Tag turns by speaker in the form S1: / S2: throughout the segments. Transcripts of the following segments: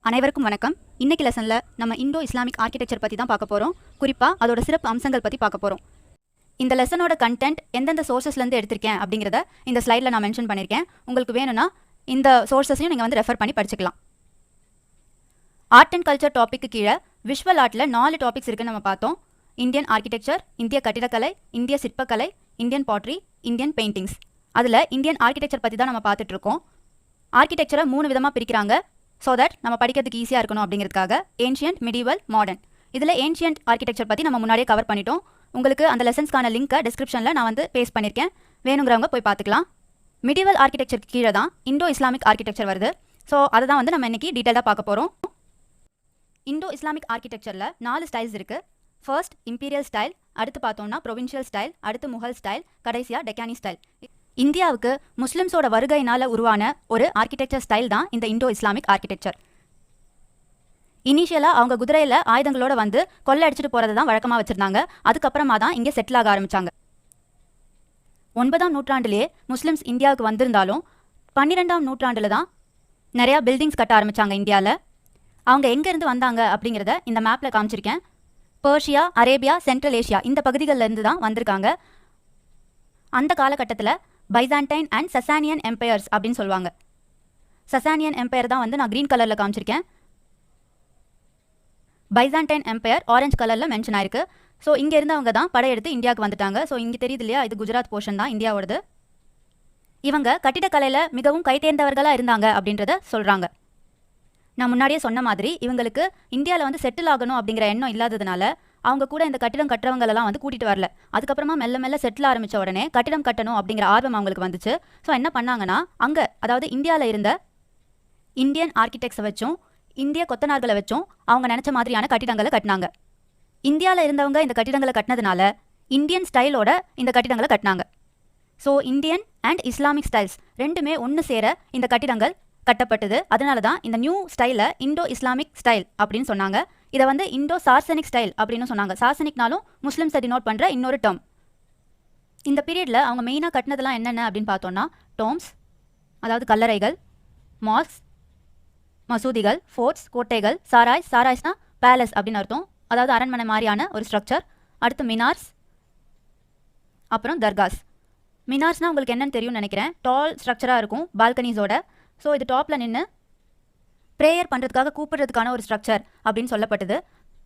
S1: அனைவருக்கும் வணக்கம். இன்னைக்கு லெசன்ல நம்ம இண்டோ இஸ்லாமிக் ஆர்கிடெக்சர் பற்றி தான் பார்க்க போகிறோம். குறிப்பாக அதோட சிறப்பு அம்சங்கள் பற்றி பார்க்க போகிறோம். இந்த லெசனோட கண்டென்ட் எந்தெந்த சோர்சஸ்லேருந்து எடுத்திருக்கேன் அப்படிங்கிறத இந்த ஸ்லைடில் நான் மென்ஷன் பண்ணியிருக்கேன். உங்களுக்கு வேணும்னா இந்த சோர்சஸையும் நீங்கள் வந்து ரெஃபர் பண்ணி படிச்சுக்கலாம். ஆர்ட் அண்ட் கல்ச்சர் டாப்பிக்கு கீழே விஷுவல் ஆர்ட்டில் 4 டாபிக்ஸ் இருக்குன்னு நம்ம பார்த்தோம். இந்தியன் ஆர்கிடெக்சர், இந்திய கட்டிடக்கலை, இந்திய சிற்பக்கலை, இந்தியன் பாட்ரி, இந்தியன் பெயிண்டிங்ஸ். அதில் இந்தியன் ஆர்கிடெக்சர் பற்றி தான் நம்ம பார்த்துட்டு இருக்கோம். ஆர்கிடெக்சரை 3 விதமாக பிரிக்கிறாங்க. ஸோ தட் நம்ம படிக்கிறதுக்கு ஈஸியாக இருக்கணும் அப்படிங்கிறதுக்காக ஏன்ஷியன்ட், மிடிவல், மாடர்ன். இதில் ஏன்ஷியன்ட் ஆர்கிடெக்சர் பற்றி நம்ம முன்னாடியே கவர் பண்ணிட்டோம். உங்களுக்கு அந்த லெசன்ஸ்க்கான லிங்க்கை டிஸ்கிரிப்ஷனில் நான் வந்து பேஸ்ட் பண்ணியிருக்கேன். வேணுங்கிறவங்க போய் பார்த்துக்கலாம். மிடிவல் ஆர்கிடெக்சருக்கு கீழே தான் இண்டோ இஸ்லாமிக் ஆர்கிடெக்சர் வருது. ஸோ அதை தான் வந்து நம்ம இன்னைக்கு டீட்டெயிலாக பார்க்க போகிறோம். இண்டோ இஸ்லாமிக் ஆர்கிடெக்சரில் 4 ஸ்டைல்ஸ் இருக்குது. ஃபர்ஸ்ட் இம்பீரியல் ஸ்டைல், அடுத்து பார்த்தோம்னா ப்ரொவின்ஷியல் ஸ்டைல், அடுத்து முகல் ஸ்டைல், கடைசியாக டெக்கானி ஸ்டைல். இந்தியாவுக்கு முஸ்லிம்ஸோட வருகையினால் உருவான ஒரு ஆர்கிடெக்சர் ஸ்டைல் தான் இந்த இண்டோ இஸ்லாமிக் ஆர்கிடெக்சர். இனிஷியலாக அவங்க குதிரையில் ஆயுதங்களோட வந்து கொள்ளை அடிச்சுட்டு போகிறது தான் வழக்கமாக வச்சுருந்தாங்க. அதுக்கப்புறமா தான் இங்கே செட்டில் ஆக ஆரம்பித்தாங்க. 9ஆம் நூற்றாண்டிலேயே முஸ்லிம்ஸ் இந்தியாவுக்கு வந்திருந்தாலும் 12ஆம் நூற்றாண்டில் தான் நிறையா பில்டிங்ஸ் கட்ட ஆரம்பித்தாங்க இந்தியாவில். அவங்க எங்கேருந்து வந்தாங்க அப்படிங்கிறத இந்த மேப்பில் காமிச்சிருக்கேன். பெர்ஷியா, அரேபியா, சென்ட்ரல் ஏஷியா இந்த பகுதிகளில் இருந்து தான் வந்திருக்காங்க. அந்த காலகட்டத்தில் பைசாண்டைன் அண்ட் சசானியன் எம்பையர்ஸ் அப்படின்னு சொல்லுவாங்க. சசானியன் எம்பையர் தான் வந்து நான் க்ரீன் கலரில் காமிச்சிருக்கேன். பைசாண்டைன் எம்பையர் ஆரஞ்சு கலரில் மென்ஷன் ஆயிருக்கு. ஸோ இங்கே இருந்தவங்க தான் படையெடுத்து இந்தியாவுக்கு வந்துட்டாங்க. ஸோ இங்கே தெரியுது இல்லையா, இது குஜராத் போர்ஷன் தான் இந்தியாவோடது. இவங்க கட்டிடக்கலையில் மிகவும் கைதேர்ந்தவர்களாக இருந்தாங்க அப்படின்றத சொல்கிறாங்க. நான் முன்னாடியே சொன்ன மாதிரி இவங்களுக்கு இந்தியாவில் வந்து செட்டில் ஆகணும் அப்படிங்கிற எண்ணம் இல்லாததுனால அவங்க கூட இந்த கட்டிடம் கட்டுறவங்களெல்லாம் வந்து கூட்டிகிட்டு வரல. அதுக்கப்புறமா மெல்ல மெல்ல செட்டில் ஆரம்பித்த உடனே கட்டிடம் கட்டணும் அப்படிங்கிற ஆர்வம் அவங்களுக்கு வந்துச்சு. ஸோ என்ன பண்ணாங்கன்னா, அங்கே அதாவது இந்தியாவில் இருந்த இந்தியன் ஆர்கிடெக்ட்ஸை வச்சும் இந்திய கொத்தனார்களை வச்சும் அவங்க நினச்ச மாதிரியான கட்டிடங்களை கட்டினாங்க. இந்தியாவில் இருந்தவங்க இந்த கட்டிடங்களை கட்டினதுனால இந்தியன் ஸ்டைலோட இந்த கட்டிடங்களை கட்டினாங்க. So Indian and Islamic styles ரெண்டுமே ஒன்று சேர இந்த கட்டிடங்கள் கட்டப்பட்டது. அதனால தான் இந்த நியூ ஸ்டைலை இண்டோ இஸ்லாமிக் ஸ்டைல் அப்படின்னு சொன்னாங்க. இதை வந்து இண்டோ சார்சனிக் ஸ்டைல் அப்படின்னு சொன்னாங்க. சார்சனிக்னாலும் முஸ்லிம்ஸை டினோட் பண்ணுற இன்னொரு டேர்ம். இந்த பீரியடில் அவங்க மெயினாக கட்டினதெல்லாம் என்னென்ன அப்படின்னு பார்த்தோன்னா, டோம்ஸ் அதாவது கல்லறைகள், மாஸ்க் மசூதிகள், ஃபோர்ட்ஸ் கோட்டைகள், சாராய்ஸ்னா பேலஸ் அப்படின்னு அர்த்தம், அதாவது அரண்மனை மாதிரியான ஒரு ஸ்ட்ரக்சர். அடுத்து மினார்ஸ், அப்புறம் தர்காஸ். மினார்ஸ்னால் உங்களுக்கு என்னென்னு தெரியும்னு நினைக்கிறேன். டால் ஸ்ட்ரக்சராக இருக்கும் பால்கனிஸோட. ஸோ இது டாப்பில் நின்று ப்ரேயர் பண்ணுறதுக்காக கூப்பிடுறதுக்கான ஒரு ஸ்ட்ரக்சர் அப்படின்னு சொல்லப்பட்டது.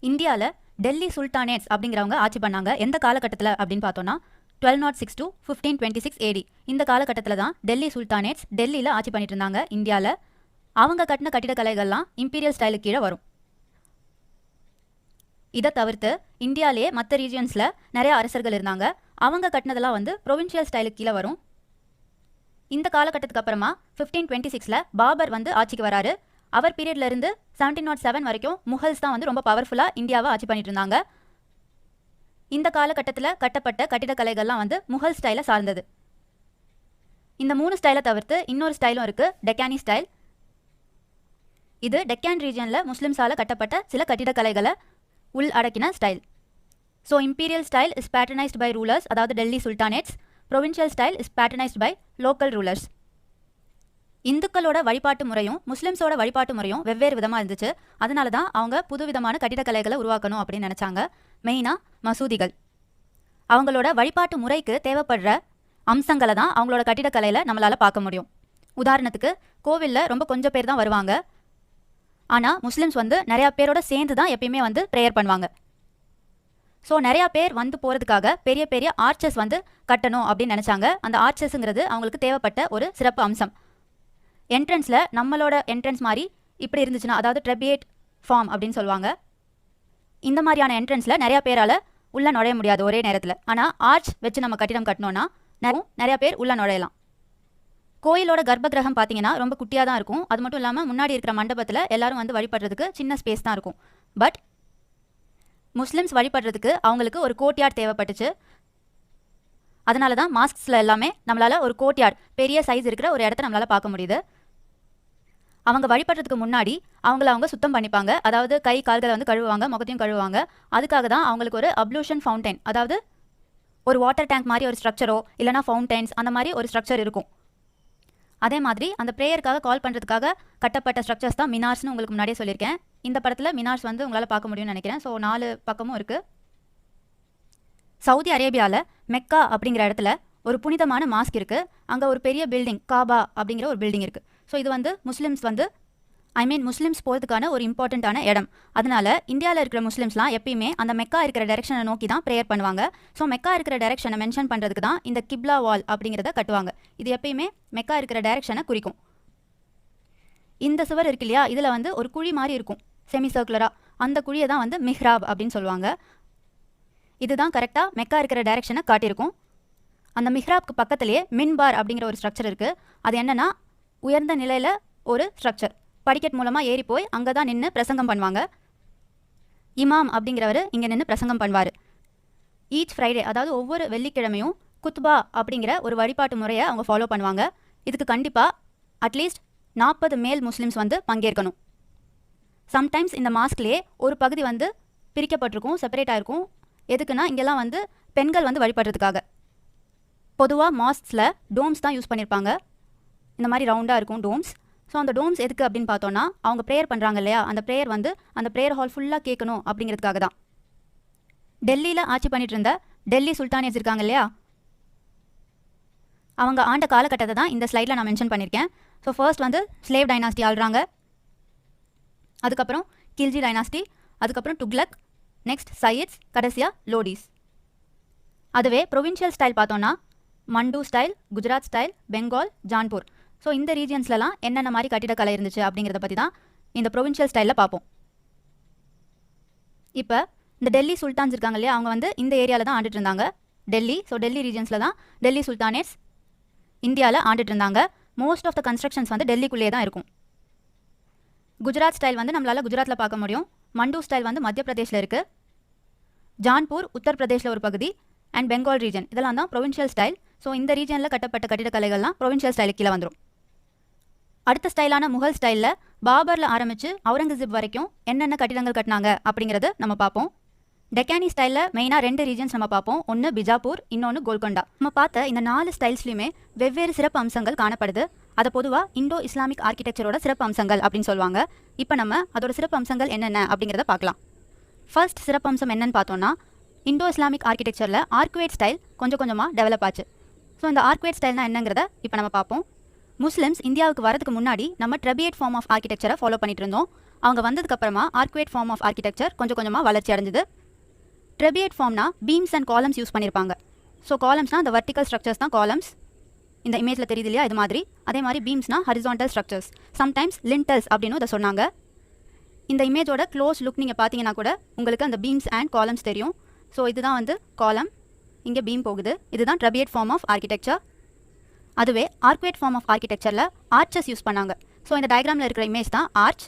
S1: இந்தியாவில் டெல்லி சுல்தானேட்ஸ் அப்படிங்கிறவங்க ஆட்சி பண்ணாங்க. எந்த காலகட்டத்தில் அப்படின்னு பார்த்தோன்னா 1206 to 1526 AD. இந்த காலகட்டத்தில் தான் டெல்லி சுல்தானேட்ஸ் டெல்லியில் ஆட்சி பண்ணிட்டு இருந்தாங்க இந்தியாவில். அவங்க கட்டின கட்டிடக்கலைகள்லாம் இம்பீரியல் ஸ்டைலுக்கு கீழே வரும். இதை தவிர்த்து இந்தியாவிலேயே மற்ற ரீஜியன்ஸில் நிறைய அரசர்கள் இருந்தாங்க. அவங்க கட்டினதெல்லாம் வந்து ப்ரொவின்ஷியல் ஸ்டைலுக்கு கீழே வரும். இந்த காலகட்டத்துக்கு அப்புறமா 1526 பாபர் வந்து ஆட்சிக்கு வராரு. அவர் பீரியட்ல இருந்து 1707 வரைக்கும் முகல்ஸ் தான் வந்து ரொம்ப பவர்ஃபுல்லாக இந்தியாவை ஆட்சி பண்ணிட்டு இருந்தாங்க. இந்த காலகட்டத்தில் கட்டப்பட்ட கட்டிடக்கலைகள்லாம் வந்து முகல் ஸ்டைலை சார்ந்தது. இந்த 3 ஸ்டைலை தவிர்த்து இன்னொரு ஸ்டைலும் இருக்குது, டெக்கானி ஸ்டைல். இது டெக்கான் ரீஜியனில் முஸ்லிம்ஸால் கட்டப்பட்ட சில கட்டிடக்கலைகளை உள் அடக்கின style. So imperial style is patternised by rulers, அதாவது Delhi sultanates. Provincial style is patternised by local rulers. இந்துக்களோட வழிபாட்டு முறையும் முஸ்லிம்ஸோட வழிபாட்டு முறையும் வெவ்வேறு விதமாக இருந்துச்சு. அதனால தான் அவங்க புதுவிதமான கட்டிடக்கலைகளை உருவாக்கணும் அப்படின்னு நினச்சாங்க. மெயினாக மசூதிகள். அவங்களோட வழிபாட்டு முறைக்கு தேவைப்படுற அம்சங்களை தான் அவங்களோட கட்டிடக்கலையில் நம்மளால் பார்க்க முடியும். உதாரணத்துக்கு கோவிலில் ரொம்ப கொஞ்சம் பேர் தான் வருவாங்க. ஆனால் முஸ்லிம்ஸ் வந்து நிறையா பேரோட சேர்ந்து தான் எப்பயுமே வந்து ப்ரேயர் பண்ணுவாங்க. ஸோ நிறையா பேர் வந்து போகிறதுக்காக பெரிய பெரிய ஆர்ச்சஸ் வந்து கட்டணும் அப்படின்னு நினச்சாங்க. அந்த ஆர்ச்சஸுங்கிறது அவங்களுக்கு தேவைப்பட்ட ஒரு சிறப்பு அம்சம். என்ட்ரன்ஸில் நம்மளோட என்ட்ரன்ஸ் மாதிரி இப்படி இருந்துச்சுன்னா, அதாவது ட்ரெபியேட் ஃபார்ம் அப்படின்னு சொல்லுவாங்க. இந்த மாதிரியான என்ட்ரன்ஸில் நிறையா பேரால் உள்ளே நுழைய முடியாது ஒரே நேரத்தில். ஆனால் ஆர்ச் வச்சு நம்ம கட்டிடம் கட்டினோன்னா நிறையா பேர் உள்ளே நுழையலாம். கோயிலோட கர்ப்ப கிரகம் பார்த்தீங்கன்னா ரொம்ப குட்டியாக தான் இருக்கும். அது மட்டும் இல்லாமல் முன்னாடி இருக்கிற மண்டபத்தில் எல்லாரும் வந்து வழிபடுறதுக்கு சின்ன ஸ்பேஸ் தான் இருக்கும். பட் முஸ்லிம்ஸ் வழிபடுறதுக்கு அவங்களுக்கு ஒரு கோர்ட்யார்ட் தேவைப்பட்டுச்சு. அதனால தான் மாஸ்க்ஸில் எல்லாமே நம்மளால் ஒரு கோர்ட்யார்ட், பெரிய சைஸ் இருக்கிற ஒரு இடத்த நம்மளால் பார்க்க முடியுது. அவங்க வழிபடுறதுக்கு முன்னாடி அவங்க சுத்தம் பண்ணிப்பாங்க. அதாவது கை கால்களை வந்து கழுவுவாங்க, முகத்தையும் கழுவுவாங்க. அதுக்காக தான் அவங்களுக்கு ஒரு அப்ளூஷன் ஃபவுண்டைன், அதாவது ஒரு வாட்டர் டேங்க் மாதிரி ஒரு ஸ்ட்ரக்சரோ இல்லைனா ஃபவுண்டைன்ஸ் அந்த மாதிரி ஒரு ஸ்ட்ரக்சர் இருக்கும். அதே மாதிரி அந்த ப்ரேயருக்காக கால் பண்ணுறதுக்காக கட்டப்பட்ட ஸ்ட்ரக்சர்ஸ் தான் மினார்ஸ்னு உங்களுக்கு முன்னாடியே சொல்லியிருக்கேன். இந்த படத்தில் மினார்ஸ் வந்து உங்களால் பார்க்க முடியும்னு நினைக்கிறேன். ஸோ 4 பக்கமும் இருக்குது. சவுதி அரேபியாவில் மெக்கா அப்படிங்கிற இடத்துல ஒரு புனிதமான மாஸ்க் இருக்குது. அங்கே ஒரு பெரிய பில்டிங் காபா அப்படிங்கிற ஒரு பில்டிங் இருக்குது. ஸோ இது வந்து முஸ்லிம்ஸ் போகிறதுக்கான ஒரு இம்பார்ட்டண்ட்டான இடம். அதனால இந்தியாவில் இருக்கிற முஸ்லிம்ஸ்லாம் எப்பயுமே அந்த மெக்கா இருக்கிற டைரெக்ஷனை நோக்கி தான் ப்ரேயர் பண்ணுவாங்க. ஸோ மெக்கா இருக்கிற டைரெக்ஷனை மென்ஷன் பண்ணுறதுக்கு தான் இந்த கிப்லா வால் அப்படிங்கிறத கட்டுவாங்க. இது எப்பயுமே மெக்கா இருக்கிற டைரெக்ஷனை குறிக்கும். இந்த சுவர் இருக்கு இல்லையா, இதில் வந்து ஒரு குழி மாதிரி இருக்கும் செமி சர்க்குலராக. அந்த குழியை தான் வந்து மிஹ்ராப் அப்படின்னு சொல்லுவாங்க. இதுதான் கரெக்டாக மெக்கா இருக்கிற டைரெக்ஷனை காட்டியிருக்கும். அந்த மிஹ்ராப்க்கு பக்கத்துலேயே மின்பார் அப்படிங்கிற ஒரு ஸ்ட்ரக்சர் இருக்குது. அது என்னென்னா உயர்ந்த நிலையில் ஒரு ஸ்ட்ரக்சர். படிக்கட் மூலமாக ஏறி போய் அங்கே தான் நின்று பிரசங்கம் பண்ணுவாங்க. இமாம் அப்படிங்கிறவர் இங்கே நின்று பிரசங்கம் பண்ணுவார். ஈச் ஃப்ரைடே, அதாவது ஒவ்வொரு வெள்ளிக்கிழமையும் குத்பா அப்படிங்கிற ஒரு வழிபாட்டு முறையை அவங்க ஃபாலோ பண்ணுவாங்க. இதுக்கு கண்டிப்பாக அட்லீஸ்ட் 40 மேல் முஸ்லிம்ஸ் வந்து பங்கேற்கணும். சம்டைம்ஸ் இந்த மாஸ்க்லேயே ஒரு பகுதி வந்து பிரிக்கப்பட்டிருக்கும், செப்பரேட் ஆகிருக்கும். எதுக்குன்னா இங்கெல்லாம் வந்து பெண்கள் வந்து வழிபடுறதுக்காக. பொதுவாக மாஸ்க்ஸில் டோம்ஸ் தான் யூஸ் பண்ணியிருப்பாங்க. இந்த மாதிரி ரவுண்டாக இருக்கும் டோம்ஸ். ஸோ அந்த டோம்ஸ் எதுக்கு அப்படின்னு பார்த்தோன்னா, அவங்க ப்ரேயர் பண்ணுறாங்க இல்லையா, அந்த ப்ரேயர் வந்து அந்த ப்ரேயர் ஹால் ஃபுல்லாக கேட்கணும் அப்படிங்கிறதுக்காக தான். டெல்லியில் ஆட்சி பண்ணிட்டு இருந்த டெல்லி சுல்தானேட்ஸ் இருக்காங்க இல்லையா, அவங்க ஆண்ட காலகட்டத்தை தான் இந்த ஸ்லைடில் நான் மென்ஷன் பண்ணியிருக்கேன். ஸோ ஃபர்ஸ்ட் வந்து ஸ்லேவ் டைனாஸ்டி ஆள்றாங்க, அதுக்கப்புறம் கில்ஜி டைனாஸ்டி, அதுக்கப்புறம் துக்லக், நெக்ஸ்ட் சையத்ஸ், கடைசியாக லோடிஸ். அதுவே ப்ரொவின்ஷியல் ஸ்டைல் பார்த்தோன்னா மண்டு style, Gujarat style, Bengal, Jaunpur. So இந்த ரீஜியன்ஸ்லாம் என்னென்ன மாதிரி கட்டிடக்கலை இருந்துச்சு அப்படிங்கிறத பற்றி தான் இந்த ப்ரொவின்ஷியல் ஸ்டைலில் பார்ப்போம். இப்போ இந்த டெல்லி சுல்தான்ஸ் இருக்காங்க இல்லையா, அவங்க வந்து இந்த ஏரியாவில் தான் ஆண்டுட்டு இருந்தாங்க. டெல்லி, ஸோ டெல்லி ரீஜியன்ஸில் தான் டெல்லி சுல்தானேட்ஸ் இந்தியாவில் ஆண்டுட்டு இருந்தாங்க. மோஸ்ட் ஆஃப் த கன்ஸ்ட்ரக்ஷன்ஸ் வந்து டெல்லிக்குள்ளேயே தான் இருக்கும். குஜராத் ஸ்டைல் வந்து நம்மளால் குஜராத்தில் பார்க்க முடியும். மண்டு ஸ்டைல் வந்து மத்திய பிரதேஷில் இருக்குது. ஜான்பூர் உத்தரப்பிரதேஷில் ஒரு பகுதி, அண்ட் பெங்கால் ரீஜன், இதெல்லாம் தான் ப்ரொவின்ஷியல் ஸ்டைல். ஸோ இந்த ரீஜனில் கட்டப்பட்ட கட்டிடக்கலைகள்லாம் ப்ரொவின்ஷியல் ஸ்டைலுக்கு கீழே வந்துடும். அடுத்த ஸ்டைலான முகல் ஸ்டைலில் பாபரில் ஆரம்பித்து அவுரங்கசீப் வரைக்கும் என்னென்ன கட்டிடங்கள் கட்டினாங்க அப்படிங்கிறது நம்ம பார்ப்போம். டெக்கானி ஸ்டைலில் மெயினாக 2 ரீஜன்ஸ் நம்ம பார்ப்போம். ஒன்று பிஜாப்பூர், இன்னொன்று கோல்கொண்டா. நம்ம பார்த்த இந்த 4 ஸ்டைல்ஸ்லையுமே வெவ்வேறு சிறப்பு அம்சங்கள் காணப்படுது. அதை பொதுவாக இண்டோ இஸ்லாமிக் ஆர்கிடெக்சரோட சிறப்பு அம்சங்கள் அப்படின்னு சொல்லுவாங்க. இப்போ நம்ம அதோட சிறப்பு அம்சங்கள் என்னென்ன அப்படிங்கிறத பார்க்கலாம். ஃபர்ஸ்ட் சிறப்பு அம்சம் என்னன்னு பார்த்தோன்னா, இண்டோ இஸ்லாமிக் ஆர்கிடெக்சரில் ஆர்க்வேட் ஸ்டைல் கொஞ்சம் கொஞ்சமாக டெவலப் ஆச்சு. ஸோ இந்த ஆர்க்வேட் ஸ்டைல்னா என்னங்கிறத இப்போ நம்ம பார்ப்போம். முஸ்லிம்ஸ் இந்தியாவுக்கு வரதுக்கு முன்னாடி நம்ம ட்ரெபியேட் ஃபார்ம் ஆஃப் ஆர்கிடெக்சரை ஃபாலோ பண்ணிட்டு இருந்தோம். அவங்க வந்ததுக்கப்புறமா ஆர்க்வேட் ஃபார்ம் ஆஃப் ஆர்கிடெக்சர் கொஞ்சம் கொஞ்சமாக வளர்ச்சி அடைஞ்சது. ட்ரெபியேட் ஃபார்ம்னா பீம்ஸ் அண்ட் காலம்ஸ் யூஸ் பண்ணியிருப்பாங்க. ஸோ காலம்ஸ்னால் அந்த வர்டிக்கல் ஸ்ட்ரக்சர்ஸ் தான் காலம்ஸ். இந்த இமேஜில் தெரியுது இல்லையா, இது மாதிரி. அதே மாதிரி பீம்ஸ்னா ஹரிசாண்டல் ஸ்ட்ரக்சர்ஸ், சம்டைம்ஸ் லிண்டல்ஸ் அப்படின்னு இதை சொன்னாங்க. இந்த இமேஜோட க்ளோஸ் லுக் நீங்கள் பார்த்தீங்கன்னா கூட உங்களுக்கு அந்த பீம்ஸ் அண்ட் காலம்ஸ் தெரியும். ஸோ இதுதான் வந்து காலம், இங்கே பீம் போகுது. இதுதான் ட்ரெபியேட் ஃபார்ம் ஆஃப் ஆர்கிடெக்சர். அதுவே ஆர்க்வேட் ஃபார்ம் ஆஃப் ஆர்கிடெக்சரில் ஆர்ச்சஸ் யூஸ் பண்ணாங்க. ஸோ இந்த டயக்ராமில் இருக்கிற இமேஜ் தான் ஆர்ச்.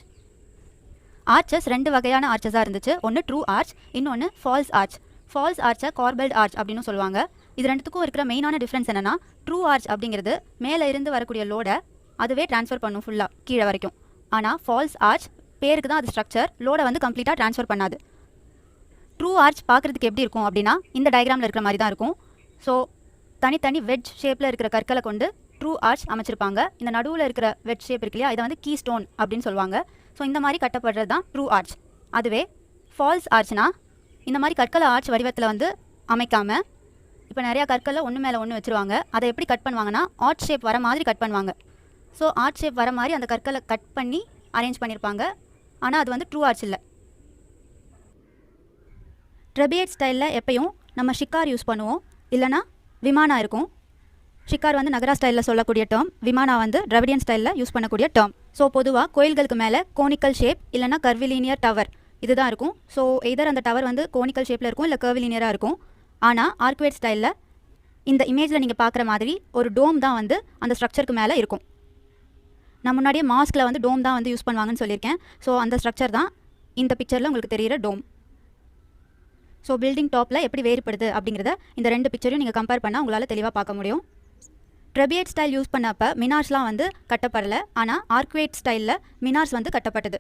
S1: ஆர்ச்சஸ் 2 வகையான ஆர்ச்சஸாக இருந்துச்சு. ஒன்று ட்ரூ ஆர்ச், இன்னொன்று ஃபால்ஸ் ஆர்ச். ஃபால்ஸ் ஆர்ச்சை கார்பெல்ட் ஆர்ச் அப்படின்னு சொல்லுவாங்க. இது ரெண்டுத்துக்கும் இருக்கிற மெயினான டிஃப்ரென்ஸ் என்னென்னா, ட்ரூ ஆர்ச் அப்படிங்கிறது மேலே இருந்து வரக்கூடிய லோடை அதுவே ட்ரான்ஸ்ஃபர் பண்ணும் ஃபுல்லாக கீழே வரைக்கும். ஆனால் ஃபால்ஸ் ஆர்ச் பேருக்கு தான் அது ஸ்ட்ரக்சர், லோடை வந்து கம்ப்ளீட்டாக ட்ரான்ஸ்ஃபர் பண்ணாது. ட்ரூ ஆர்ச் பார்க்குறதுக்கு எப்படி இருக்கும் அப்படின்னா இந்த டயக்ராமில் இருக்கிற மாதிரி தான் இருக்கும். ஸோ தனித்தனி வெட்ஜ் ஷேப்பில் இருக்கிற கற்களை கொண்டு ட்ரூ ஆர்ச் அமைச்சிருப்பாங்க. இந்த நடுவில் இருக்கிற வெட்ஜ் ஷேப் இருக்கு இல்லையா, இதை வந்து கீ ஸ்டோன் அப்படின்னு சொல்லுவாங்க. ஸோ இந்த மாதிரி கட்டப்படுறது தான் ட்ரூ ஆர்ச். அதுவே ஃபால்ஸ் ஆர்ச்னா இந்த மாதிரி கற்களை ஆர்ச் வடிவத்தில் வந்து அமைக்காமல் இப்போ நிறையா கற்களை ஒன்று மேலே ஒன்று வச்சுருவாங்க. அதை எப்படி கட் பண்ணுவாங்கன்னா ஆர்ச் ஷேப் வர மாதிரி கட் பண்ணுவாங்க. ஸோ ஆர்ச் ஷேப் வர மாதிரி அந்த கற்களை கட் பண்ணி அரேஞ்ச் பண்ணியிருப்பாங்க. ஆனால் அது வந்து ட்ரூ ஆர்ச் இல்லை. ட்ரெபியேட் ஸ்டைலில் எப்பயும் நம்ம ஷிக்கார் யூஸ் பண்ணுவோம், இல்லைனா விமானா இருக்கும். ஷிக்கார் வந்து நகரா ஸ்டைலில் சொல்லக்கூடிய டேர்ம், விமானா வந்து டிராவிடியன் ஸ்டைலில் யூஸ் பண்ணக்கூடிய டேர்ம். ஸோ பொதுவாக கோயில்களுக்கு மேலே கோனிக்கல் ஷேப் இல்லைனா கர்விலீனியர் டவர் இதுதான் இருக்கும். ஸோ எதர் அந்த டவர் வந்து கோனிக்கல் ஷேப்பில் இருக்கும், இல்லை கர்விலீனியராக இருக்கும். ஆனால் ஆர்க்வேட் ஸ்டைலில் இந்த இமேஜில் நீங்கள் பார்க்குற மாதிரி ஒரு டோம் தான் வந்து அந்த ஸ்ட்ரக்சருக்கு மேலே இருக்கும். நான் முன்னாடியே மாஸ்கில் வந்து டோம் தான் வந்து யூஸ் பண்ணுவாங்கன்னு சொல்லியிருக்கேன். ஸோ அந்த ஸ்ட்ரக்சர் தான் இந்த பிக்சரில் உங்களுக்கு தெரிகிற டோம். ஸோ பில்டிங் டாப்பில் எப்படி வேறுபடுது அப்படிங்கிறத இந்த 2 பிக்சரையும் நீங்கள் கம்பேர் பண்ணால் உங்களால் தெளிவாக பார்க்க முடியும். ட்ரெபியேட் ஸ்டைல் யூஸ் பண்ணப்போ மினார்ஸ்லாம் வந்து கட்டப்படலை. ஆனால் ஆர்க்வேட் ஸ்டைலில் மினார்ஸ் வந்து கட்டப்பட்டது.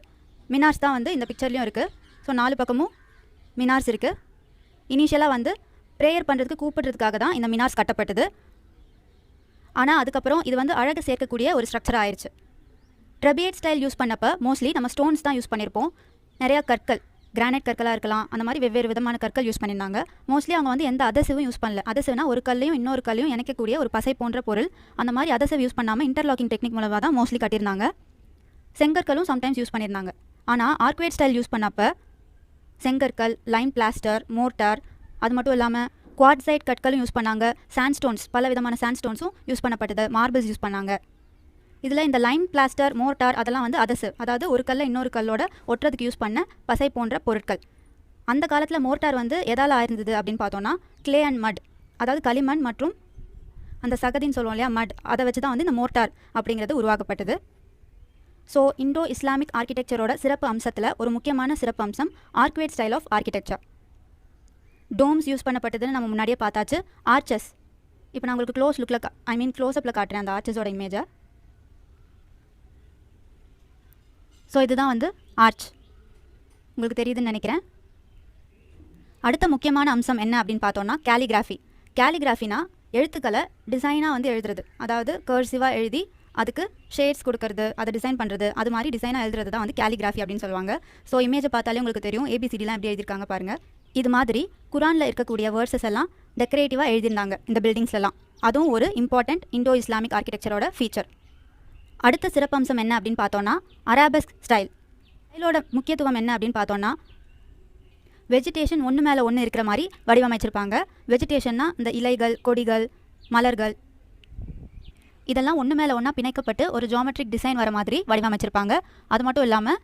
S1: மினார்ஸ் தான் வந்து இந்த பிக்சர்லேயும் இருக்குது. ஸோ 4 பக்கமும் மினார்ஸ் இருக்குது. இனிஷியலாக வந்து ப்ரேயர் பண்ணுறதுக்கு கூப்பிடுறதுக்காக தான் இந்த மினார்ஸ் கட்டப்பட்டது. ஆனால் அதுக்கப்புறம் இது வந்து அழகு சேர்க்கக்கூடிய ஒரு ஸ்ட்ரக்சர் ஆயிடுச்சு. ட்ரெபியேட் ஸ்டைல் யூஸ் பண்ணப்போ மோஸ்ட்லி நம்ம ஸ்டோன்ஸ் தான் யூஸ் பண்ணியிருப்போம். நிறையா கற்கள், கிரானைட் கற்களாக இருக்கலாம், அந்த மாதிரி வெவ்வேறு விதமான கற்கள் யூஸ் பண்ணியிருந்தாங்க. மோஸ்ட்லி அவங்க வந்து எந்த அதசிவும் யூஸ் பண்ணல. அதசிவ்னா ஒரு கல்லையும் இன்னொரு கல்லையும் இணைக்கக்கூடிய ஒரு பசை போன்ற பொருள். அந்த மாதிரி அதசிவ் யூஸ் பண்ணாமல் இன்டர்லாக்கிங் டெக்னிக் மூலமாக தான் மோஸ்ட்லி கட்டியிருந்தாங்க. செங்கற்களும் சம்டைம்ஸ் யூஸ் பண்ணியிருந்தாங்க. ஆனால் ஆர்க்வேட் ஸ்டைல் யூஸ் பண்ணப்போ செங்கற்கள், லைம் பிளாஸ்டர், மோர்ட்டார், அது மட்டும் இல்லாமல் குவாட்சைட் கற்களும் யூஸ் பண்ணாங்க. சாண்ட்ஸ்டோன்ஸ், பல விதமான சாண்ட்ஸ்டோன்ஸும் யூஸ் பண்ணப்பட்டது. மார்பிள்ஸ் யூஸ் பண்ணாங்க. இதில் இந்த லைம் பிளாஸ்டர், மோர்ட்டார் அதெல்லாம் வந்து அதசிவ், அதாவது ஒரு கல்லை இன்னொரு கல்லோட ஒட்டுறதுக்கு யூஸ் பண்ண பசை போன்ற பொருட்கள். அந்த காலத்தில் மோர்ட்டார் வந்து எதால் ஆயிருந்தது அப்படின்னு பார்த்தோன்னா கிளே அண்ட் மட், அதாவது களிமண் மற்றும் அந்த சகதின்னு சொல்லுவோம் இல்லையா, மட், அதை வச்சு தான் வந்து இந்த மோர்ட்டார் அப்படிங்கிறது உருவாக்கப்பட்டது. ஸோ இண்டோ இஸ்லாமிக் ஆர்கிடெக்சரோட சிறப்பு அம்சத்தில் ஒரு முக்கியமான சிறப்பு அம்சம் arcuate style of architecture. Domes use பண்ணப்பட்டதுன்னு நம்ம முன்னாடியே பார்த்தாச்சு. ஆர்ச்சஸ், இப்போ நான் உங்களுக்கு க்ளோஸ்அப்பில் காட்டுறேன் அந்த ஆர்ச்சஸோட இமேஜை. ஸோ இதுதான் வந்து ஆர்ச், உங்களுக்கு தெரியுதுன்னு நினைக்கிறேன். அடுத்த முக்கியமான அம்சம் என்ன அப்படின்னு பார்த்தோன்னா கேலிகிராஃபி. கேலிகிராஃபினா எழுத்துக்களை டிசைனாக வந்து எழுதுறது, அதாவது கர்சிவாக எழுதி அதுக்கு ஷேட்ஸ் கொடுக்கறது, அதை டிசைன் பண்ணுறது, அது மாதிரி டிசைனாக எழுதுறது தான் வந்து கேலிகிராஃபி அப்படின்னு சொல்லுவாங்க. ஸோ இமேஜை பார்த்தாலே உங்களுக்கு தெரியும், ஏபிசிடிலாம் எப்படி எழுதியிருக்காங்க பாருங்கள். இது மாதிரி குரானில் இருக்கக்கூடிய வேர்சஸ் எல்லாம் டெக்கரேட்டிவாக எழுதியிருந்தாங்க இந்த பில்டிங்ஸ்லாம். அதுவும் ஒரு இம்பார்ட்டண்ட் இண்டோ இஸ்லாமிக் ஆர்கிடெக்சரோட ஃபீச்சர். அடுத்த சிறப்பம்சம் என்ன அப்படின்னு பார்த்தோன்னா அரேபஸ்க் ஸ்டைல். ஸ்டைலோட முக்கியத்துவம் என்ன அப்படின்னு பார்த்தோன்னா வெஜிடேஷன் ஒன்று மேலே ஒன்று இருக்கிற மாதிரி வடிவமைச்சிருப்பாங்க. வெஜிடேஷன்னா இந்த இலைகள், கொடிகள், மலர்கள் இதெல்லாம் ஒன்று மேலே ஒன்றா பிணைக்கப்பட்டு ஒரு ஜியோமெட்ரிக் டிசைன் வர மாதிரி வடிவமைச்சிருப்பாங்க. அது மட்டும் இல்லாமல்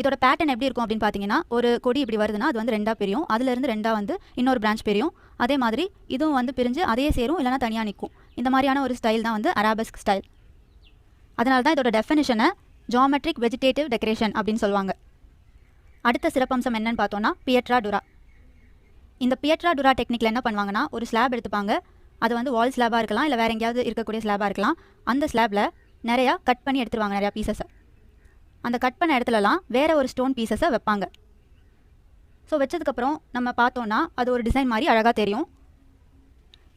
S1: இதோட பேட்டர்ன் எப்படி இருக்கும் அப்படின்னு பார்த்தீங்கன்னா, ஒரு கொடி இப்படி வருதுன்னா அது வந்து ரெண்டாக பிரியும், அதுலேருந்து ரெண்டாக வந்து இன்னொரு பிரான்ச் பிரியும். அதே மாதிரி இதுவும் வந்து பிரிஞ்சு அதையே சேரும், இல்லைனா தனியாக நிற்கும். இந்த மாதிரியான ஒரு ஸ்டைல் தான் வந்து அரேபஸ்க் ஸ்டைல். அதனால தான் இதோட டெஃபினிஷனை ஜியோமெட்ரிக் வெஜிடேட்டிவ் டெக்கரேஷன் அப்படின்னு சொல்லுவாங்க. அடுத்த சிறப்பம்சம் என்னன்னு பார்த்தோன்னா பியட்ரா டுரா. இந்த பியட்ரா டுரா டெக்னிக்கில் என்ன பண்ணுவாங்கன்னா, ஒரு ஸ்லாப் எடுத்துப்பாங்க, அது வந்து வால் ஸ்லாபாக இருக்கலாம், இல்லை வேறு எங்கேயாவது இருக்கக்கூடிய ஸ்லாபாக இருக்கலாம். அந்த ஸ்லாபில் நிறையா கட் பண்ணி எடுத்துருவாங்க, நிறையா பீசஸை. அந்த கட் பண்ண இடத்துலலாம் வேறு ஒரு ஸ்டோன் பீசஸை வைப்பாங்க. ஸோ வச்சதுக்கப்புறம் நம்ம பார்த்தோன்னா அது ஒரு டிசைன் மாதிரி அழகாக தெரியும்.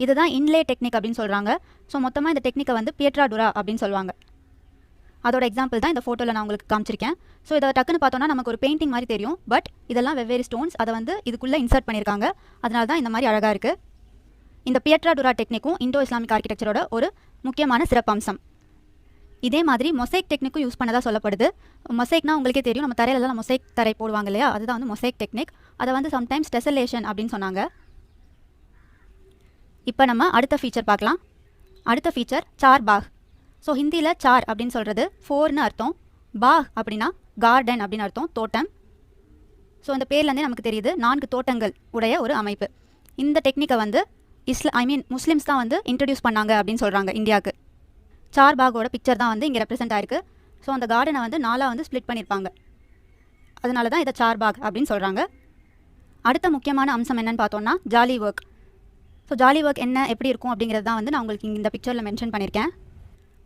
S1: இதுதான் இன்லே டெக்னிக் அப்படின்னு சொல்கிறாங்க. ஸோ மொத்தமாக இந்த டெக்னிக்கை வந்து பியட்ரா டுரா அப்படின்னு சொல்லுவாங்க. அதோட எக்ஸாம்பிள் தான் இந்த ஃபோட்டோவில் நான் உங்களுக்கு காமிச்சிருக்கேன். ஸோ இதை டக்குன்னு பார்த்தோன்னா நமக்கு ஒரு பெயிண்டிங் மாதிரி தெரியும், பட் இதெல்லாம் வெவ்வேறு ஸ்டோன்ஸ், அதை வந்து இதுக்குள்ளே இன்சர்ட் பண்ணியிருக்காங்க. அதனால தான் இந்த மாதிரி அழகாக இருக்குது. இந்த பியட்ரா டுரா டெக்னிக்கும் இண்டோ இஸ்லாமிக் ஆர்கிடெக்சரோட ஒரு முக்கியமான சிறப்பம்சம். இதே மாதிரி மொசைக் டெக்னிக்கும் யூஸ் பண்ணதாக சொல்லப்படுது. மொசைக்னா உங்களுக்கே தெரியும், நம்ம தரையிலலாம் மொசைக் தரை போடுவாங்க இல்லையா, அதுதான் வந்து மொசைக் டெக்னிக். அதை வந்து சம்டைம்ஸ் டெசலேஷன் அப்படின்னு சொன்னாங்க. இப்போ நம்ம அடுத்த ஃபீச்சர் பார்க்கலாம். அடுத்த ஃபீச்சர் சார் பாக். ஸோ ஹிந்தியில் சார் அப்படின்னு சொல்கிறது ஃபோர்னு அர்த்தம், பாக் அப்படின்னா கார்டன் அப்படின்னு அர்த்தம், தோட்டம். ஸோ இந்த பேர்லேருந்தே நமக்கு தெரியுது 4 தோட்டங்கள் உடைய ஒரு அமைப்பு. இந்த டெக்னிக்கை வந்து முஸ்லிம்ஸ் தான் வந்து இன்ட்ரடியூஸ் பண்ணாங்க அப்படின்னு சொல்கிறாங்க இந்தியாவுக்கு. சார் பாகோட பிக்சர் தான் வந்து இங்கே ரெப்ரசென்ட் ஆயிருக்கு. ஸோ அந்த கார்டனை வந்து 4 வந்து ஸ்ப்ளிட் பண்ணியிருப்பாங்க, அதனால தான் இதை சார் பாக் அப்படின்னு சொல்கிறாங்க. அடுத்த முக்கியமான அம்சம் என்னன்னு பார்த்தோன்னா jolly work. So jali work என்ன, எப்படி இருக்கும் அப்படிங்கிறது தான் வந்து நான் உங்களுக்கு இந்த பிக்சரில் மென்ஷன் பண்ணியிருக்கேன்.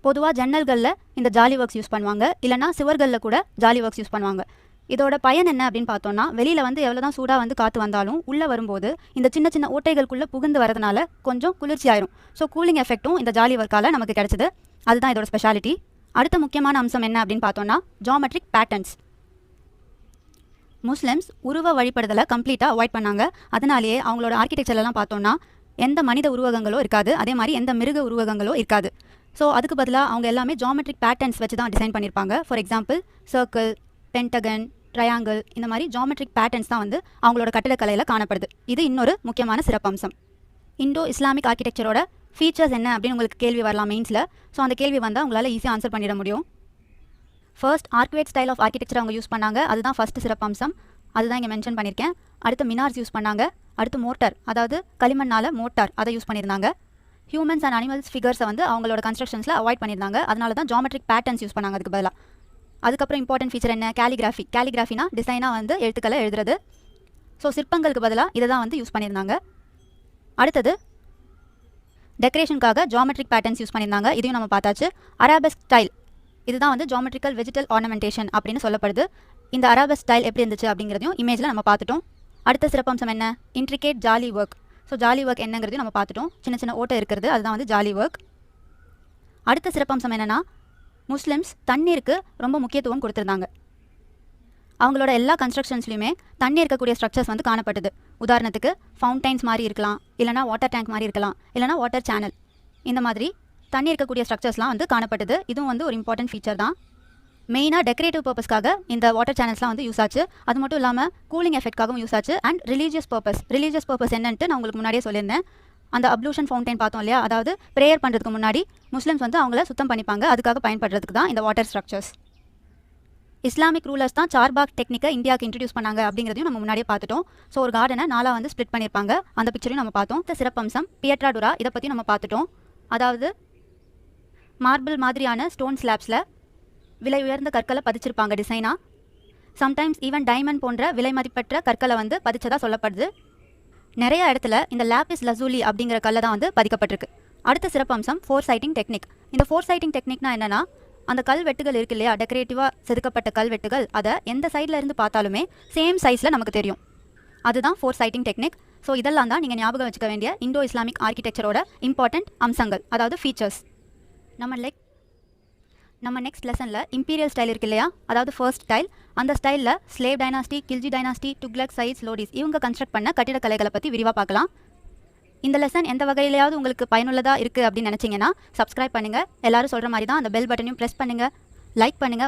S1: பொதுவாக ஜன்னல்களில் இந்த ஜாலி ஒர்க்ஸ் யூஸ் பண்ணுவாங்க, இல்லைனா சுவர்களில் கூட ஜாலி ஒர்க்ஸ் யூஸ் பண்ணுவாங்க. இதோட பயன் என்ன அப்படின்னு பார்த்தோன்னா, வெளியில் வந்து எவ்வளோ தான் சூடாக வந்து காற்று வந்தாலும் உள்ளே வரும்போது இந்த சின்ன சின்ன ஓட்டைகளுக்குள்ளே புகுந்து வரதுனால கொஞ்சம் குளிர்ச்சி ஆயிரும். ஸோ கூலிங் எஃபெக்ட்டும் இந்த ஜாலி ஒர்க்கால் நமக்கு கிடைச்சிது. அதுதான் இதோட ஸ்பெஷாலிட்டி. அடுத்த முக்கியமான அம்சம் என்ன அப்படின்னு பார்த்தோன்னா ஜியோமெட்ரிக் பேட்டர்ன்ஸ். முஸ்லிம்ஸ் உருவ வழிபடுதலை கம்ப்ளீட்டாக அவாய்ட் பண்ணாங்க. அதனாலேயே அவங்களோட ஆர்கிடெக்சர்லாம் பார்த்தோன்னா எந்த மனித உருவகங்களோ இருக்காது, அதே மாதிரி எந்த மிருக உருவகங்களோ இருக்காது. ஸோ அதுக்கு பதிலாக அவங்க எல்லாமே ஜியோமெட்ரிக் பேட்டர்ன்ஸ் வச்சு தான் டிசைன் பண்ணியிருப்பாங்க. For example circle, Pentagon, triangle, இந்த மாதிரி ஜியோமெட்ரிக் பேட்டர்ன்ஸ் தான் வந்து அவங்களோட கட்டிடக்கலையில் காணப்படுது. இது இன்னொரு முக்கியமான சிறப்பம்சம். இண்டோ இஸ்லாமிக் ஆர்கிடெக்சரோட ஃபீச்சர்ஸ் என்ன அப்படின்னு உங்களுக்கு கேள்வி வரலாம் மெயின்ஸில். ஸோ அந்த கேள்வி வந்தால் உங்களால் ஈஸியாக ஆன்சர் பண்ணிட முடியும். ஃபர்ஸ்ட் ஆர்க்வேட் ஸ்டைல் ஆஃப் ஆர்கிடெக்சர் அவங்க யூஸ் பண்ணாங்க, அதுதான் ஃபர்ஸ்ட் சிறப்பம்சம், அதுதான் இங்கே மென்ஷன் பண்ணியிருக்கேன். அடுத்து மினார்ஸ் யூஸ் பண்ணாங்க. அடுத்து மோட்டார், அதாவது களிமண்ணால் மோட்டார், அதை யூஸ் பண்ணியிருந்தாங்க. ஹியூமன்ஸ் அண்ட் அனிமல்ஸ் ஃபிகர்ஸை வந்து அவங்களோட கன்ஸ்ட்ரக்ஷன்ஸில் அவாய்ட் பண்ணியிருந்தாங்க, அதனால தான் ஜியோமெட்ரிக் பேட்டர்ன்ஸ் யூஸ் பண்ணாங்க அதுக்கு பதிலாக. அதுக்கப்புறம் இம்பார்ட்டன்ட் ஃபீச்சர் என்ன, கேலிகிராஃபி. கேலிகிராஃபினா டிசைனாக வந்து எழுத்துக்களை எழுதுறது. ஸோ சிற்பங்களுக்கு பதிலாக இதை தான் வந்து யூஸ் பண்ணியிருந்தாங்க. அடுத்தது டெக்கரேஷனுக்காக ஜியோமெட்ரிக் பேட்டர்ன்ஸ் யூஸ் பண்ணியிருந்தாங்க, இதையும் நம்ம பார்த்தாச்சு. அரேபஸ்க் ஸ்டைல், இதுதான் வந்து ஜியோமெட்ரிக்கல் வெஜிடல் ஆர்னமெண்டேஷன் அப்படின்னு சொல்லப்படுது. இந்த அரேபஸ்க் ஸ்டைல் எப்படி இருந்துச்சு அப்படிங்கிறதையும் இமேஜில் நம்ம பார்த்துட்டோம். அடுத்த சிறப்பம்சம் என்ன, intricate jali work. So jali work என்னங்கிறதையும் நம்ம பார்த்துட்டோம். சின்ன சின்ன ஓட்டை இருக்கிறது, அதுதான் வந்து ஜாலி ஒர்க். அடுத்த சிறப்பம்சம் என்னென்னா, முஸ்லிம்ஸ் தண்ணீருக்கு ரொம்ப முக்கியத்துவம் கொடுத்துருந்தாங்க. அவங்களோட எல்லா கன்ஸ்ட்ரக்ஷன்ஸ்லையுமே தண்ணி இருக்கக்கூடிய ஸ்ட்ரக்சர்ஸ் வந்து காணப்பட்டது. உதாரணத்துக்கு ஃபவுண்டைன்ஸ் மாதிரி இருக்கலாம், இல்லைனா வாட்டர் டேங்க் மாதிரி இருக்கலாம், இல்லைனா வாட்டர் சேனல். இந்த மாதிரி தண்ணி இருக்கக்கூடிய ஸ்ட்ரக்சர்ஸ்லாம் வந்து காணப்பட்டது. இதுவும் வந்து ஒரு இம்பார்ட்டன்ட் ஃபீச்சர் தான். மெயினாக டெக்கரேட்டிவ் பர்பஸ்க்காக இந்த வாட்டர் சேனல்ஸ்லாம் வந்து யூஸ் ஆச்சு. அது மட்டும் இல்லாமல் கூலிங் எஃபெக்ட்காகவும் யூஸ் ஆச்சு. அண்ட் ரிலீஜியஸ் பர்பஸ் என்னன்ட்டு நான் உங்களுக்கு முன்னாடியே சொல்லியிருந்தேன். அந்த அப்ளூஷன் ஃபவுண்டைன் பார்த்தோம் இல்லையா, அதாவது ப்ரேயர் பண்ணுறதுக்கு முன்னாடி முஸ்லிம்ஸ் வந்து அவங்கள சுத்தம் பண்ணிப்பாங்க. அதுக்காக பயன்படுறதுக்கு தான் இந்த வாட்டர் ஸ்ட்ரக்சர்ஸ். இஸ்லாமிக் ரூலர்ஸ் தான் சார்பாக் டெக்னிக்கை இந்தியாவுக்கு இன்ட்ரடியூஸ் பண்ணாங்க அப்படிங்கிறதையும் நம்ம முன்னாடியே பார்த்துட்டோம். ஸோ ஒரு கார்டனை 4 வந்து ஸ்ப்ளிட் பண்ணியிருப்பாங்க. அந்த பிக்சரையும் நம்ம பார்த்தோம். இந்த சிறப்பம்சம் பியட்ராடுரா, இதை பற்றி நம்ம பார்த்துட்டோம். அதாவது மார்பிள் மாதிரியான ஸ்டோன் ஸ்லாப்ஸில் விலை உயர்ந்த கற்களை பதிச்சிருப்பாங்க டிசைனாக. சம்டைம்ஸ் ஈவன் டைமண்ட் போன்ற விலை மதிப்பற்ற கற்களை வந்து பதிச்சதாக சொல்லப்படுது. நிறைய இடத்துல இந்த லாப்பிஸ் லசூலி அப்படிங்கிற கல்லை தான் வந்து பதிக்கப்பட்டிருக்கு. அடுத்த சிறப்பம்சம் ஃபோர் சைட்டிங் டெக்னிக். இந்த ஃபோர் சைட்டிங் டெக்னிக்னா என்னென்னா, அந்த கல்வெட்டுகள் இருக்கு இல்லையா, டெக்கரேட்டிவாக செதுக்கப்பட்ட கல்வெட்டுகள், அதை எந்த சைடில் இருந்து பார்த்தாலுமே சேம் சைஸில் நமக்கு தெரியும். அதுதான் ஃபோர் சைட்டிங் டெக்னிக். ஸோ இதெல்லாம் தான் நீங்கள் ஞாபகம் வச்சுக்க வேண்டிய இண்டோ இஸ்லாமிக் ஆர்கிடெக்சரோட இம்பார்ட்டன்ட் அம்சங்கள், அதாவது ஃபீச்சர்ஸ். நம்ம நெக்ஸ்ட் லெசனில் இம்பீரியல் ஸ்டைல் இருக்கு இல்லையா, அதாவது ஃபர்ஸ்ட் ஸ்டைல். அந்த ஸ்டைலில் slave dynasty, Khilji dynasty, Tughlaq, Sayyids, Lodis இவங்க கன்ஸ்ட்ரக்ட் பண்ண கட்டிடக்கலைகளை பற்றி விரிவாக பார்க்கலாம். இந்த லெசன் எந்த வகையிலையாவது உங்களுக்கு பயனுள்ளதாக இருக்குது அப்படின்னு நினச்சிங்கன்னா சப்ஸ்கிரைப் பண்ணுங்கள். எல்லாரும் சொல்கிற மாதிரி தான் அந்த பெல் பட்டனையும் ப்ரெஸ் பண்ணுங்கள், லைக் பண்ணுங்கள்.